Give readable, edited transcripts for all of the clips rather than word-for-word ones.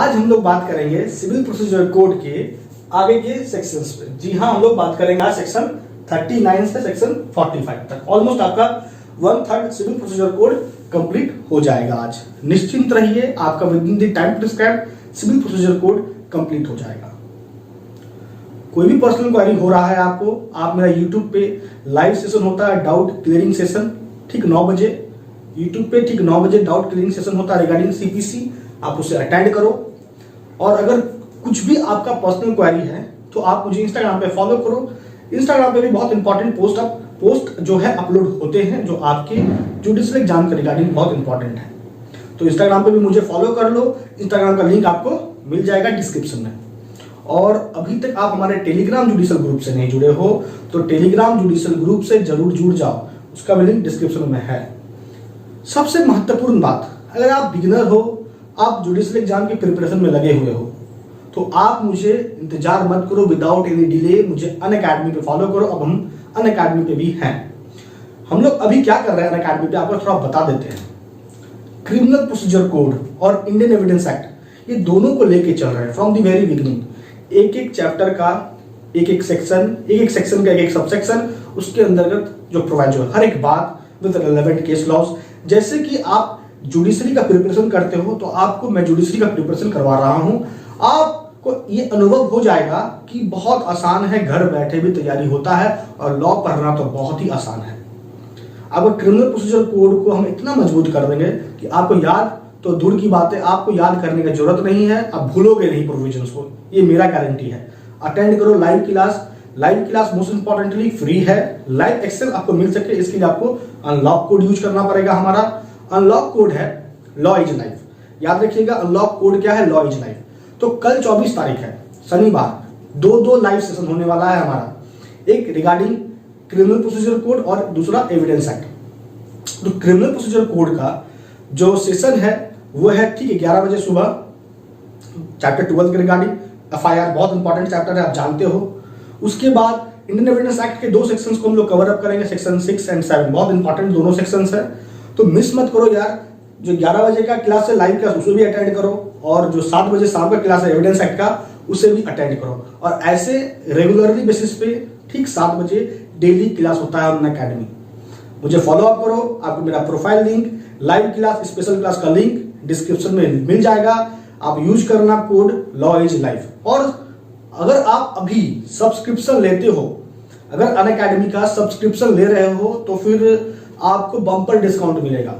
आज हम लोग बात करेंगे सिविल प्रोसीजर कोड के आगे के सेक्शंस पे। जी हाँ, हम लोग बात करेंगे आज सेक्शन 39 से सेक्शन 45 तक। ऑलमोस्ट आपका 1/3 सिविल प्रोसीजर कोड कंप्लीट हो जाएगा। आज निश्चिंत रहिए, आपका within the time prescribed civil procedure code complete हो जाएगा। कोई भी पर्सनल क्वेरी हो रहा है आपको, आप मेरा यूट्यूब पे लाइव सेशन होता है डाउट क्लियरिंग सेशन, ठीक 9 बजे यूट्यूब पे, ठीक 9 बजे डाउट क्लियरिंग सेशन होता है रिगार्डिंग सीपीसी। आप उसे अटेंड करो। और अगर कुछ भी आपका पर्सनल क्वेरी है तो आप मुझे इंस्टाग्राम पे फॉलो करो। इंस्टाग्राम पे भी बहुत इंपॉर्टेंट पोस्ट जो है अपलोड होते हैं, जो आपके जुडिशियल एग्जाम के रिगार्डिंग बहुत इंपॉर्टेंट है। तो इंस्टाग्राम पे भी मुझे फॉलो कर लो। इंस्टाग्राम का लिंक आपको मिल जाएगा डिस्क्रिप्शन में। और अभी तक आप हमारे टेलीग्राम जुडिशियल ग्रुप से नहीं जुड़े हो तो टेलीग्राम जुडिशियल ग्रुप से जरूर जुड़ जाओ, उसका भी लिंक डिस्क्रिप्शन में है। सबसे महत्वपूर्ण बात, अगर आप बिगिनर हो, आप जुडिशियल एग्जाम की प्रिपरेशन में लगे हुए हो, तो आप मुझे इंतजार मत करो, विदाउट एनी डिले मुझे अनअकैडमी पे फॉलो करो। अब हम अनअकैडमी पे भी हैं। हम लोग अभी क्या कर रहे हैं अनअकैडमी पे, आपको थोड़ा बता देते हैं। क्रिमिनल प्रोसीजर कोड और इंडियन एविडेंस एक्ट, ये दोनों को लेके चल रहे हैं फ्रॉम द वेरी बिगिनिंग। एक एक चैप्टर का एक एक सेक्शन का एक एक सबसेक्शन, उसके अंतर्गत जो प्रोवाइड हो हर एक बात विद रेलेवेंट केस लॉज। जैसे कि आप जुडिशरी का प्रिपरेशन करते हो तो आपको मैं जुडिशरी का प्रिपरेशन करवा रहा हूं। आपको ये अनुभव हो जाएगा कि बहुत आसान है, घर बैठे भी तैयारी होता है और लॉ पढ़ना तो बहुत ही आसान है। अब क्रिमिनल प्रोसीजर कोड को हम इतना मजबूत कर देंगे कि आपको याद तो दूर की बात है, आपको याद करने की जरूरत नहीं है, आप भूलोगे नहीं प्रोविजंस को, ये मेरा गारंटी है। अटेंड करो live class most importantly free है। लाइव एक्सेल आपको मिल सके इसके लिए आपको अनलॉक कोड यूज करना पड़ेगा। हमारा अनलॉक कोड है लॉ इज लाइफ। याद रखिएगा अनलॉक कोड क्या है, लॉ इज लाइफ। तो कल 24 तारीख है शनिवार, दो लाइव सेशन होने वाला है हमारा, एक रिगार्डिंग क्रिमिनल प्रोसीजर कोड और दूसरा एविडेंस एक्ट। तो क्रिमिनल प्रोसीजर कोड का जो सेशन है वो है ठीक 11 बजे सुबह, चैप्टर 12 के रिगार्डिंग एफआईआर, बहुत इंपॉर्टेंट चैप्टर है, आप जानते हो। उसके बाद इंडियन एविडेंस एक्ट के 2 सेक्शंस को हम लोग कवर अप करेंगे, सेक्शन 6 एंड 7, बहुत इंपॉर्टेंट दोनों सेक्शंस है। तो मिस मत करो यार, जो 11 बजे का क्लास है लाइव क्लास उसे भी अटेंड करो, और जो 7 बजे शाम का क्लास है एविडेंस एक्ट का उसे भी अटेंड करो। और ऐसे रेगुलरली बेसिस पे ठीक 7 बजे डेली क्लास होता है अनअकैडमी। मुझे फॉलो अप करो, आपको मेरा profile link, live class, special class का लिंक डिस्क्रिप्शन में मिल जाएगा। आप यूज करना कोड लॉ इज लाइफ। और अगर आप अभी सब्सक्रिप्शन लेते हो, अगर अनअकैडमी का सब्सक्रिप्शन ले रहे हो तो फिर आपको बम्पर डिस्काउंट मिलेगा।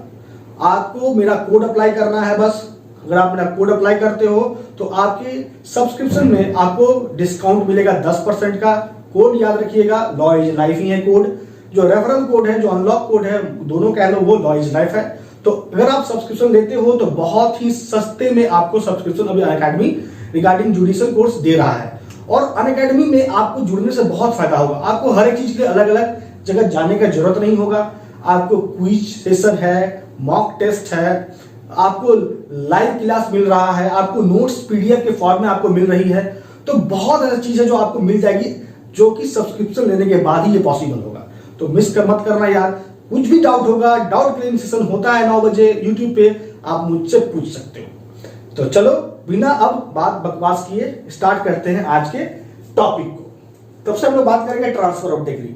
आपको मेरा कोड अप्लाई करना है बस। अगर आप मेरा कोड अप्लाई करते हो तो आपके सब्सक्रिप्शन में आपको डिस्काउंट मिलेगा 10% का। कोड याद रखिएगा लॉ इज लाइफ ही है कोड। जो रेफरल कोड है, जो अनलॉक कोड है, दोनों कह लो वो लॉ इज लाइफ है। तो अगर आप सब्सक्रिप्शन लेते हो तो बहुत ही सस्ते में आपको सब्सक्रिप्शन अभी अनअकैडमी रिगार्डिंग जुडिशियल कोर्स दे रहा है। और अनअकैडमी में आपको जुड़ने से बहुत फायदा होगा। आपको हर एक चीज के अलग अलग जगह जाने का जरूरत नहीं होगा। आपको क्विज सेशन है, मॉक टेस्ट है, आपको लाइव क्लास मिल रहा है, आपको नोट्स पीडीएफ के फॉर्म में आपको मिल रही है। तो बहुत ऐसी चीज है जो आपको मिल जाएगी, जो कि सब्सक्रिप्शन लेने के बाद ही ये पॉसिबल होगा। तो मिस कर मत करना यार। कुछ भी डाउट होगा, डाउट क्लियरिंग सेशन होता है 9 बजे यूट्यूब पे, आप मुझसे पूछ सकते हो। तो चलो बिना अब बात बकवास किए स्टार्ट करते हैं आज के टॉपिक को। तब से हम लोग बात करेंगे ट्रांसफर ऑफ डिग्री।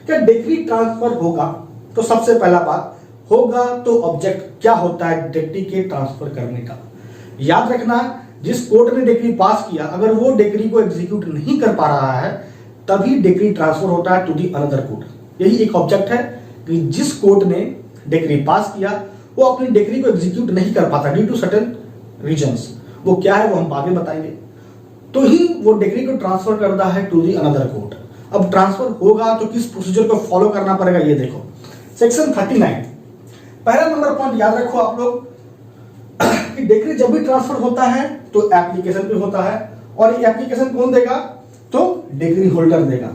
क्या डिग्री ट्रांसफर होगा? तो सबसे पहला बात होगा तो ऑब्जेक्ट क्या होता है डिग्री के ट्रांसफर करने का। याद रखना, जिस कोर्ट ने डिग्री पास किया, अगर वो डिग्री को एग्जीक्यूट नहीं कर पा रहा है तभी डिग्री ट्रांसफर होता है टू दी अनदर कोर्ट। यही एक ऑब्जेक्ट है कि जिस कोर्ट ने डिग्री पास किया वो अपनी डिग्री को एग्जीक्यूट नहीं कर पाता ड्यू टू सर्टेन रीजंस। वो क्या है वो हम आगे बताएंगे। तो ही वो डिग्री को ट्रांसफर करता है टू दी अनदर कोर्ट। अब ट्रांसफर होगा तो किस प्रोसीजर को फॉलो करना पड़ेगा ये देखो। सेक्शन 39 पहला नंबर पॉइंट याद रखो आप लोग कि डिग्री जब भी ट्रांसफर होता है तो एप्लीकेशन पे होता है। और ये एप्लीकेशन कौन देगा? तो डिग्री होल्डर देगा।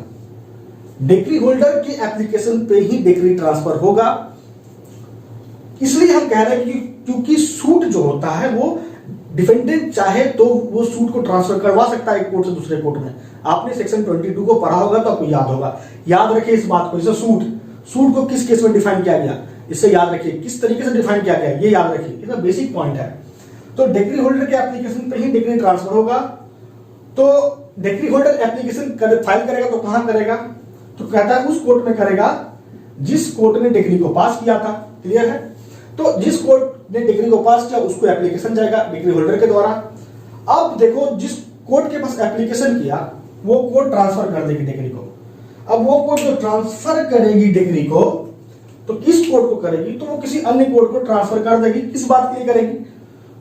डिग्री होल्डर की एप्लीकेशन पे ही डिग्री ट्रांसफर होगा। इसलिए हम कह रहे हैं कि क्योंकि सूट जो होता है वो डिफेंडेंट चाहे तो वो सूट को ट्रांसफर करवा सकता है एक कोर्ट से दूसरे कोर्ट में। आपने सेक्शन 22 को पढ़ा होगा तो आपको याद होगा। याद रखिए इस बात को। जैसे सूट को किस केस में डिफाइन किया गया, इससे याद रखिए। किस तरीके से डिफाइन किया गया ये याद रखिए, ये बेसिक पॉइंट है। तो डिग्री होल्डर के एप्लीकेशन पे ही डिग्री ट्रांसफर होगा। तो डिग्री होल्डर एप्लीकेशन फाइल करेगा तो कहां करेगा, तो कहता है उस कोर्ट में करेगा जिस कोर्ट ने डिग्री को पास किया था। क्लियर है? तो जिस कोर्ट ने डिग्री को पास किया उसको एप्लीकेशन जाएगा डिग्री होल्डर के द्वारा। अब देखो जिस कोर्ट के पास एप्लीकेशन किया वो कोर्ट ट्रांसफर कर देगी डिग्री को। अब वो कोर्ट जो ट्रांसफर करेगी डिग्री को तो किस कोर्ट को करेगी, तो वो किसी अन्य कोर्ट को ट्रांसफर कर देगी। किस बात के लिए करेगी,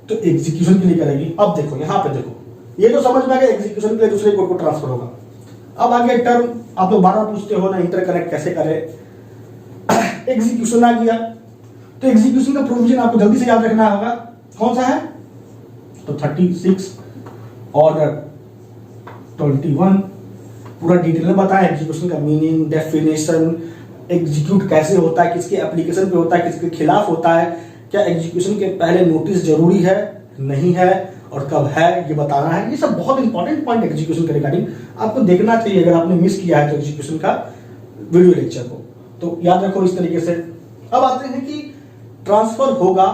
तो एग्जीक्यूशन के लिए करेगी। अब देखो यहां पे देखो, ये तो समझ में आ गया एग्जीक्यूशन के लिए दूसरे कोर्ट को ट्रांसफर होगा। अब आगे टर्म आप लोग बार बार पूछते हो ना, इंटरकनेक्ट कैसे करें। एग्जीक्यूशन आ गया तो एग्जीक्यूशन का प्रोविजन आपको जल्दी से याद रखना होगा, कौन सा है, तो 36 ऑर्डर 21 पूरा डिटेल में बताया एग्जीक्यूशन का मीनिंग, डेफिनेशन, एग्जीक्यूट कैसे होता है, किसके एप्लीकेशन पे होता है, किसके खिलाफ होता है, क्या एग्जीक्यूशन के पहले नोटिस जरूरी है नहीं है और कब है ये बताना है। ये सब बहुत इंपॉर्टेंट पॉइंट एग्जीक्यूशन के रिगार्डिंग आपको देखना चाहिए अगर आपने मिस किया है तो एग्जीक्यूशन का वीडियो लेक्चर को, तो याद रखो इस तरीके से। अब आते हैं कि ट्रांसफर होगा,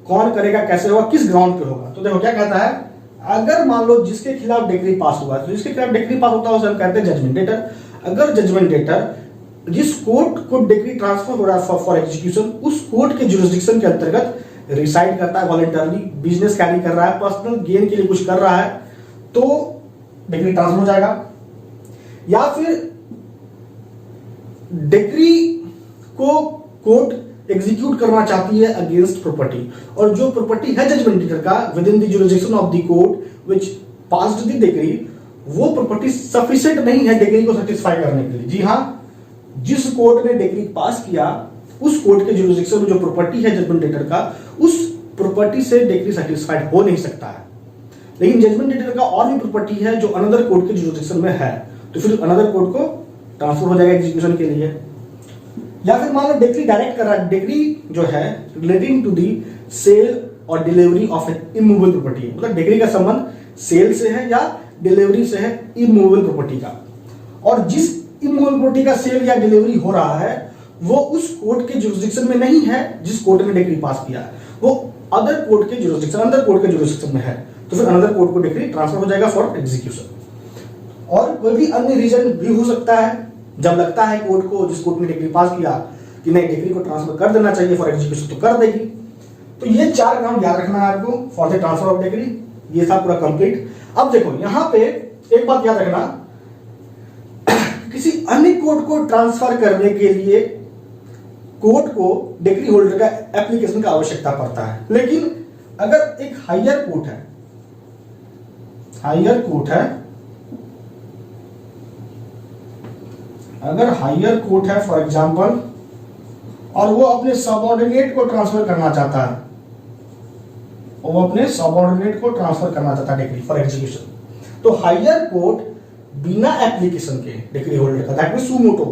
कौन करेगा, कैसे होगा, किस ग्राउंड पे होगा। तो देखो क्या कहता है, अगर मान लो जिसके खिलाफ डिग्री पास हुआ है, तो जिसके खिलाफ डिग्री पास होता है उसे हम कहते हैं जजमेंट डेटर। अगर जजमेंट डेटर जिस कोर्ट को डिग्री ट्रांसफर हो रहा है फॉर एग्जीक्यूशन, उस कोर्ट के जुरिस्डिक्शन के अंतर्गत रिसाइड करता है, वॉलंटरली बिजनेस कैरी कर रहा है, पर्सनल गेन के लिए कुछ कर रहा है, तो डिग्री ट्रांसफर हो जाएगा। या फिर डिग्री को कोर्ट एग्जीक्यूट करना चाहती है अगेंस्ट प्रॉपर्टी, और जो प्रॉपर्टी है जजमेंट डेटर का with in the jurisdiction of the court which passed the degree, वो प्रॉपर्टी सफिशिएंट नहीं है डिग्री को सेटिस्फाई करने के लिए। जी हां, जिस कोर्ट ने डिग्री पास किया उस कोर्ट के जुरिस्डिक्शन में जो प्रॉपर्टी है जजमेंट डेटर का, उस प्रॉपर्टी से डिग्री सेटिस्फाइड हो नहीं सकता है। लेकिन जजमेंट डेटर का और भी प्रॉपर्टी है जो अनदर कोर्ट के जुरिस्डिक्शन में है, तो फिर अनदर कोर्ट को ट्रांसफर हो जाएगा एग्जीक्यूशन के लिए। या फिर मान लो डिग्री डायरेक्ट कर रहा है, डिग्री जो है रिलेटिंग टू दी सेल और delivery of N immovable property, मतलब डिग्री का संबंध सेल से है या डिलीवरी से है इमूवेबल प्रॉपर्टी का, और जिस इमूवेबल प्रॉपर्टी का सेल या डिलीवरी हो रहा है वो उस कोर्ट के जुरिस्डिक्शन में नहीं है जिस कोर्ट ने डिग्री पास किया है, वो अदर कोर्ट के जुरिस्डिक्शन, अंदर कोर्ट के जुरिस्डिक्शन में है, तो फिर अनदर कोर्ट को डिग्री ट्रांसफर हो जाएगा फॉर एग्जीक्यूशन। और कोई भी अन्य रीजन भी हो सकता है, जब लगता है कोर्ट को, जिस कोर्ट ने डिग्री पास किया कि नहीं डिग्री को ट्रांसफर कर देना चाहिए फॉर एग्जीक्यूशन, तो कर देगी। तो ये 4 ग्राउंड याद रखना है आपको for the transfer of degree. ये था पूरा कंप्लीट। अब देखो यहां पे एक बात याद रखना, किसी अन्य कोर्ट को ट्रांसफर करने के लिए कोर्ट को डिग्री होल्डर का एप्लीकेशन का आवश्यकता पड़ता है। लेकिन अगर एक हायर कोर्ट है, अगर हायर कोर्ट है फॉर एग्जांपल, और वो अपने सबऑर्डिनेट को ट्रांसफर करना चाहता है, वो अपने सबऑर्डिनेट को ट्रांसफर करना चाहता है डिग्री फॉर एग्जीक्यूशन, तो हायर कोर्ट बिना एप्लीकेशन के डिग्री होल्डर का, दैट मींस सू मोटो,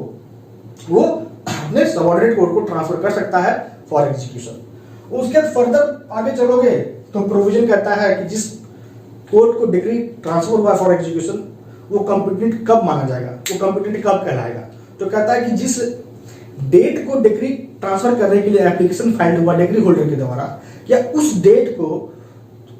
वो अपने सबऑर्डिनेट कोर्ट को ट्रांसफर कर सकता है फॉर एग्जीक्यूशन। उसके बाद फर्दर आगे चलोगे तो प्रोविजन कहता है कि जिस कोर्ट को डिग्री ट्रांसफर हुआ फॉर एग्जीक्यूशन वो कंपिटेंट कब माना जाएगा, वो कंपिटेंट कब कहलाएगा। तो कहता है कि जिस डेट को डिग्री ट्रांसफर करने के लिए एप्लीकेशन फाइल हुआ डिग्री होल्डर के द्वारा, या उस डेट को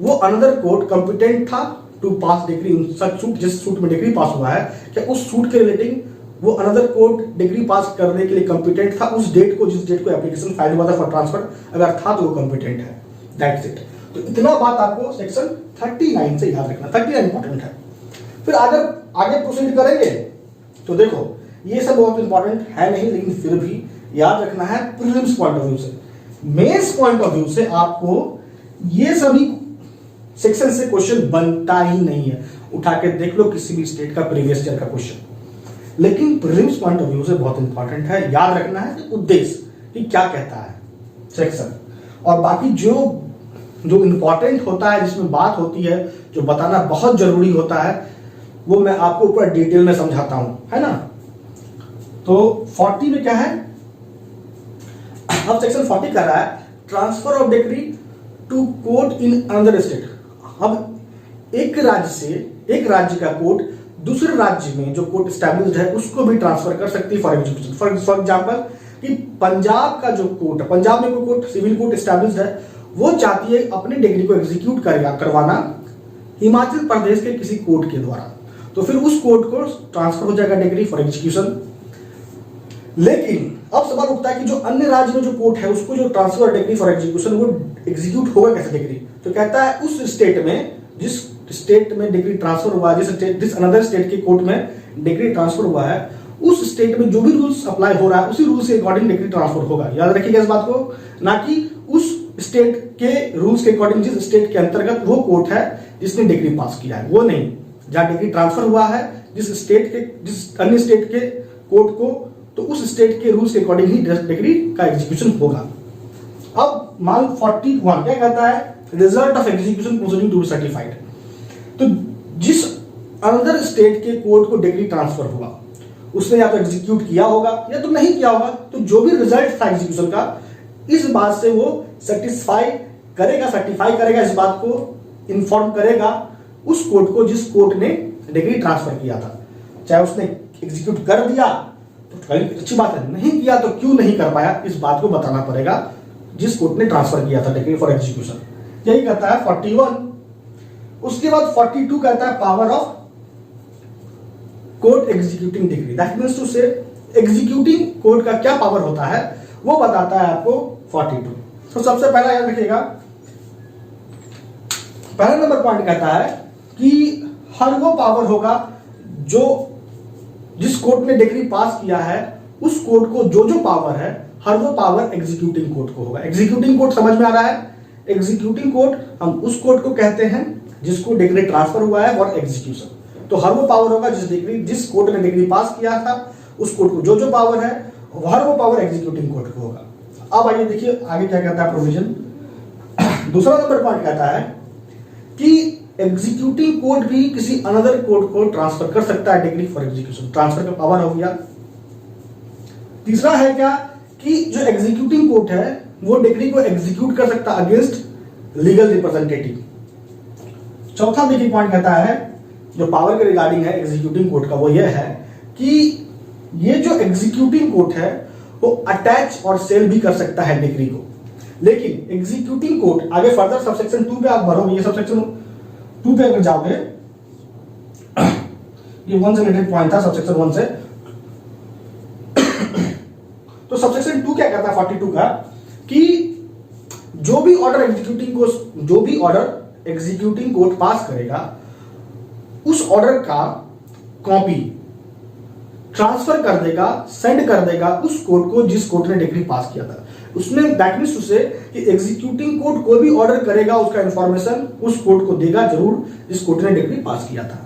वो अनदर कोर्ट कंपिटेंट था टू पास डिग्री, सूट जिस सूट में डिग्री पास हुआ है, क्या उस सूट के रिलेटिंग वो अनदर कोर्ट डिग्री पास करने के लिए कंपिटेंट था उस डेट को, जिस डेट को एप्लीकेशन फाइल हुआ था फॉर ट्रांसफर, अगर था तो वो कंपिटेंट है। That's it. तो इतना बात आपको सेक्शन 39 से याद रखना, 39 इंपॉर्टेंट है। फिर आगे प्रोसीड करेंगे तो देखो ये सब बहुत इंपॉर्टेंट है नहीं, लेकिन फिर भी याद रखना है प्रीलिम्स पॉइंट ऑफ व्यू से। मेंस पॉइंट ऑफ व्यू से आपको ये सभी सेक्शन से क्वेश्चन बनता ही नहीं है, उठा के देख लो किसी भी स्टेट का प्रीवियस ईयर का क्वेश्चन, लेकिन प्रीलिम्स पॉइंट ऑफ व्यू से बहुत इंपॉर्टेंट है। याद रखना है कि उद्देश्य कि क्या कहता है सेक्शन, और बाकी जो इंपॉर्टेंट होता है, जिसमें बात होती है, जो बताना बहुत जरूरी होता है, वो मैं आपको ऊपर डिटेल में समझाता हूं, है ना। तो 40 में क्या है, अब सेक्शन 40 कर रहा है transfer of decree to court in another state. अब एक राज्य का कोर्ट दूसरे राज्य में जो कोर्ट एस्टैब्लिश्ड है उसको भी ट्रांसफर कर सकती है फॉर एग्जीक्यूशन। फॉर एग्जांपल कि पंजाब का जो कोर्ट है, पंजाब में कोई कोर्ट सिविल कोर्ट एस्टैब्लिश्ड है, वो चाहती है अपनी डिग्री को एग्जीक्यूट करवाना हिमाचल प्रदेश के किसी कोर्ट के द्वारा, तो फिर उस कोर्ट को ट्रांसफर हो जाएगा डिग्री फॉर एग्जीक्यूशन। लेकिन अब सवाल उठता है कि जो अन्य राज्य में जो कोर्ट है उसको जो ट्रांसफर डिग्री फॉर एग्जीक्यूशन वो एग्जीक्यूट होगा कैसे डिग्री, तो कहता है उस स्टेट में, जिस स्टेट में डिग्री ट्रांसफर हुआ है, जिस अनदर स्टेट के कोर्ट में डिग्री ट्रांसफर हुआ है, उस स्टेट में जो भी रूल्स अप्लाई हो रहा है उसी रूल्स के अकॉर्डिंग डिग्री ट्रांसफर होगा। याद रखिएगा इस बात को, ना कि उस स्टेट के रूल्स के अकॉर्डिंग जिस स्टेट के अंतर्गत वो कोर्ट है जिसने डिग्री पास किया है, वो नहीं। जहां डिग्री ट्रांसफर हुआ है जिस अन्य स्टेट के कोर्ट को, तो उस स्टेट के रूल्स के अकॉर्डिंग ही डिग्री का एग्जीक्यूशन होगा। अब मान 41 क्या कहता है, result of execution proceeding to be certified. तो जिस अनदर स्टेट के कोर्ट को डिग्री ट्रांसफर हुआ उसने या तो एग्जीक्यूट किया होगा या तो नहीं किया होगा, तो जो भी रिजल्ट था एग्जीक्यूशन का, इस बात से वो सर्टिफाई करेगा, इस बात को इन्फॉर्म करेगा उस कोर्ट को जिस कोर्ट ने डिग्री ट्रांसफर किया था। चाहे उसने एग्जीक्यूट कर दिया तो अच्छी बात है, नहीं किया तो क्यों नहीं कर पाया, इस बात को बताना पड़ेगा जिस कोर्ट ने ट्रांसफर किया था डिग्री फॉर एग्जीक्यूशन। यही कहता है 41। उसके बाद 42 कहता है power of court executing decree, that means to say executing court का क्या पावर होता है वो बताता है आपको 42। तो सबसे पहला याद रखिएगा, पहला नंबर पॉइंट कहता है कि हर वो पावर होगा जो जिस कोर्ट ने डिग्री पास किया है उस कोर्ट को जो पावर है, हर वो पावर एग्जीक्यूटिंग कोर्ट को होगा। एग्जीक्यूटिंग कोर्ट समझ में आ रहा है, एग्जीक्यूटिंग कोर्ट हम उस कोर्ट को कहते हैं जिसको डिग्री ट्रांसफर हुआ है और एग्जीक्यूशन, तो हर वो पावर होगा जिस कोर्ट ने डिग्री पास किया था उस कोर्ट को जो पावर है हर वो पावर एग्जीक्यूटिंग कोर्ट को होगा। अब आइए देखिए आगे क्या कहता है प्रोविजन। दूसरा नंबर पॉइंट कहता है कि एग्जीक्यूटिंग कोर्ट भी किसी अनदर कोर्ट को ट्रांसफर कर सकता है डिग्री फॉर एग्जीक्यूशन, ट्रांसफर का पावर हो गया। तीसरा है क्या कि जो एग्जीक्यूटिंग कोर्ट है वो डिग्री को एग्जीक्यूट कर सकता है अगेंस्ट लीगल रिप्रेजेंटेटिव। चौथा देखिए पॉइंट कहता है जो पावर के रिगार्डिंग है एग्जीक्यूटिंग कोर्ट का, वो ये है कि ये जो एग्जीक्यूटिंग कोर्ट है वो अटैच और सेल भी कर सकता है डिग्री को। लेकिन एग्जीक्यूटिंग कोर्ट आगे फर्दर सबसेक्शन 2 पे आप भरोगे, ये सबसेक्शन 2 पे अगर जाओगे, ये 1 से रिलेटेड पॉइंट था सबसेक्शन 1 से, तो सबसेक्शन 2 क्या कहता है 42 का कि जो भी ऑर्डर एग्जीक्यूटिंग कोर्ट पास करेगा उस ऑर्डर का कॉपी ट्रांसफर कर देगा, सेंड कर देगा उस कोर्ट को जिस कोर्ट ने डिग्री पास किया था। उसमें दैट मींस टू से कि एग्जीक्यूटिंग कोर्ट कोई भी ऑर्डर करेगा उसका इंफॉर्मेशन उस कोर्ट को देगा जरूर जिस कोर्ट ने डिग्री पास किया था।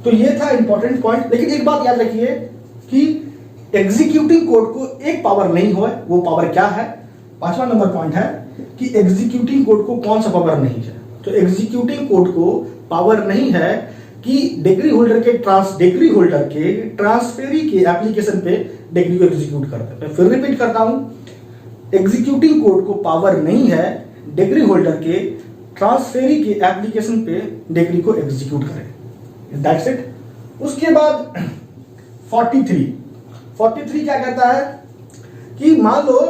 तो ये था इंपॉर्टेंट पॉइंट। लेकिन एक बात याद रखिए कि एग्जीक्यूटिंग कोर्ट को एक पावर नहीं हो, वो पावर क्या है। 5वां नंबर पॉइंट है कि एग्जीक्यूटिंग कोर्ट को कौन सा पावर नहीं है। तो एग्जीक्यूटिंग कोर्ट को पावर नहीं है कि डिग्री होल्डर के ट्रांसफेरी के एप्लीकेशन पे डिग्री को एग्जीक्यूट करते हैं। मैं फिर रिपीट करता हूं, एग्जीक्यूटिंग कोर्ट को पावर नहीं है डिग्री होल्डर के ट्रांसफेरी के एप्लीकेशन पे डिग्री को एग्जीक्यूट करें। That's it. उसके बाद 43 क्या कहता है कि मान लो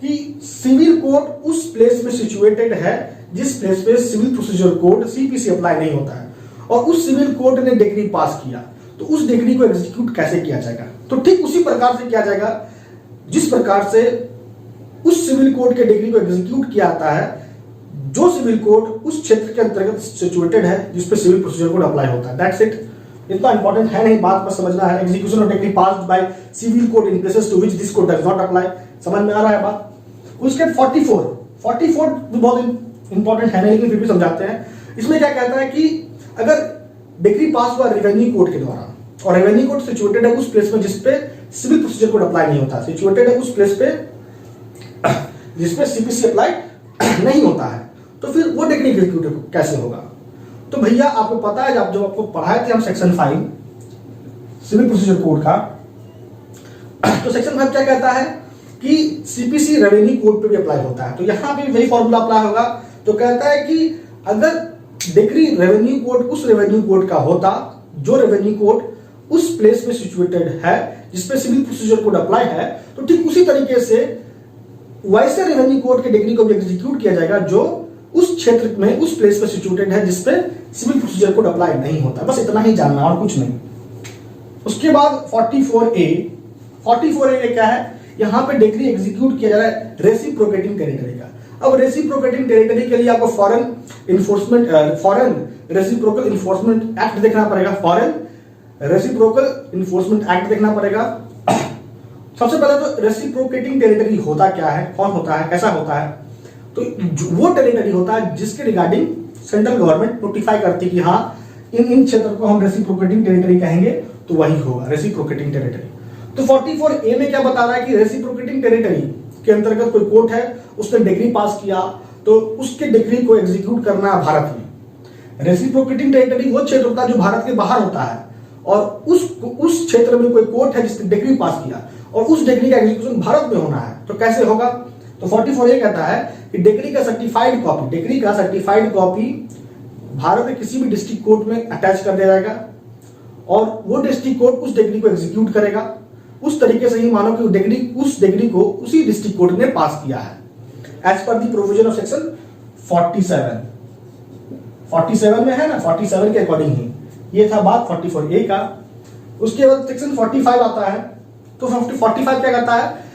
कि सिविल कोर्ट उस प्लेस में सिचुएटेड है जिस प्लेस पे civil procedure code CPC apply नहीं होता है और उस सिविल कोर्ट ने डिग्री पास किया, तो उस डिग्री को एग्जीक्यूट कैसे किया जाएगा। तो ठीक उसी प्रकार से किया जाएगा जिस प्रकार से उस सिविल कोर्ट के डिग्री को एग्जीक्यूट किया जाता है जो सिविल कोर्ट उस क्षेत्र के अंतर्गत सिचुएटेड है जिस पे सिविल प्रोसीजर कोड अप्लाई होता है। That's it. इतना इंपॉर्टेंट है नहीं, बात पर समझना है। Execution of decree passed by civil code in places to which this code does not apply. समझ में आ रहा है बात। उसके 44 भी बहुत इंपॉर्टेंट है नहीं, लेकिन फिर भी समझाते हैं। इसमें क्या कहता है कि अगर डिग्री पास हुआ रेवेन्यू कोर्ट के द्वारा और रेवेन्यू कोर्ट सिचुएटेड है उस प्लेस में जिस पे सिविल प्रोसीजर कोड अप्लाई नहीं होता, सिचुएटेड है उस प्लेस पे जिसपे सीपीसी अप्लाई नहीं होता है, तो फिर वो डिग्री एग्जीक्यूट कैसे होगा। तो भैया आपको पता है जब आपको पढ़ाए थे हम सेक्शन 5 सिविल प्रोसीजर कोड का, तो सेक्शन 5 क्या कहता है कि सीपीसी रेवेन्यू कोड पे भी अप्लाई होता है। तो यहां भी वही फॉर्मूला अप्लाई होगा। तो कहता है कि अगर डिग्री रेवेन्यू कोड उस रेवेन्यू कोड का होता जो रेवेन्यू कोड उस प्लेस में सिचुएटेड है जिसपे सिविल प्रोसीजर कोड अप्लाई है, तो ठीक उसी तरीके से वैसे रेवेन्यू कोड के डिग्री को भी एग्जीक्यूट किया जाएगा जो उस क्षेत्र में, उस प्लेस पे सिचुएटेड है जिसपे सिविल प्रोसीजर कोड अप्लाई नहीं होता। बस इतना ही जानना और कुछ नहीं। उसके बाद 44A क्या है, यहां पे डिग्री एग्जीक्यूट किया जा रहा है रेसिप्रोकेटिंग टेरिटरी का। अब रेसिप्रोकेटिंग टेरिटरी के लिए आपको फॉरेन रेसिप्रोकल इन्फोर्समेंट एक्ट देखना पड़ेगा। फॉरेन रेसिप्रोकल इन्फोर्समेंट एक्ट देखना पड़ेगा। सबसे पहले तो रेसिप्रोकेटिंग टेरिटरी होता क्या है, कौन होता है, कैसा होता है? तो वो टेरिटरी होता है जिसके रिगार्डिंग सेंट्रल गवर्नमेंट नोटिफाई करती है कि हाँ इन क्षेत्र को हम रेसिप्रोकेटिंग टेरिटरी कहेंगे, तो वही होगा रेसिप्रोकेटिंग टेरिटरी। तो 44A में क्या बता रहा है कि रेसिप्रोकेटिंग टेरिटरी के अंतर्गत कोई कोर्ट है, उसने डिग्री पास किया तो उसके डिग्री को एग्जीक्यूट करना है भारत में। रेसिप्रोकेटिंग टेरिटरी वो क्षेत्र होता है जो भारत के बाहर होता है और उस क्षेत्र में कोई कोर्ट है जिसने डिग्री पास किया और उस डिग्री का एग्जीक्यूशन भारत में होना है। तो कैसे होगा? तो 44A कहता है कि डिग्री का सर्टिफाइड कॉपी भारत के किसी भी डिस्ट्रिक्ट कोर्ट में अटैच कर दिया जाएगा और वो डिस्ट्रिक्ट कोर्ट उस डिग्री को एग्जीक्यूट करेगा। उस तरीके से ही मानो कि उस डिग्री को उसी डिस्ट्रिक्ट कोर्ट ने पास किया है as per the provision of section 47 में है ना, 47 के अकॉर्डिंग ही ये था बात 44A का। उसके बाद सेक्शन 45 आता है। तो 45 क्या कहता है?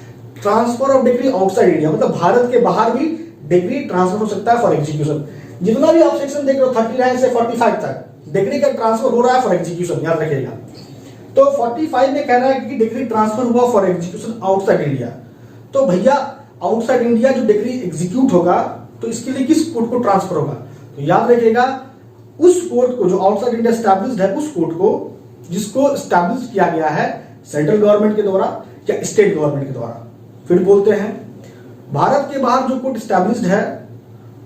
Transfer of degree outside India, मतलब भारत के बाहर भी डिग्री ट्रांसफर हो सकता है फॉर एग्जीक्यूशन। जितना भी आप सेक्शन देख रहे हो 39 से 45 तक डिग्री का ट्रांसफर हो रहा है फॉर एग्जीक्यूशन, याद रखिएगा। तो 45 में कह रहा है कि डिग्री ट्रांसफर हुआ फॉर एग्जीक्यूशन आउटसाइड इंडिया। तो भैया आउटसाइड इंडिया जो डिग्री एग्जीक्यूट होगा तो इसके लिए किस कोर्ट को ट्रांसफर होगा? तो याद रखिएगा उस कोर्ट को जो आउटसाइड इंडिया एस्टैब्लिश्ड है, उस कोर्ट को जिसको एस्टैब्लिश किया गया है सेंट्रल गवर्नमेंट के द्वारा या स्टेट गवर्नमेंट के द्वारा। फिर बोलते हैं भारत के बाहर जो कोर्ट एस्टैब्लिश्ड है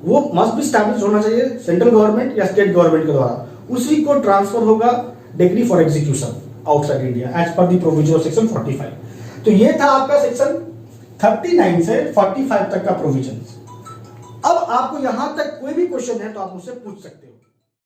वो मस्ट बी एस्टैब्लिश होना चाहिए सेंट्रल गवर्नमेंट या स्टेट गवर्नमेंट के द्वारा, उसी को ट्रांसफर होगा decree for execution outside India as per the provision of section 45। तो ये था आपका सेक्शन 39 से 45 तक का प्रोविजन। अब आपको यहां तक कोई भी क्वेश्चन है तो आप मुझसे पूछ सकते हो।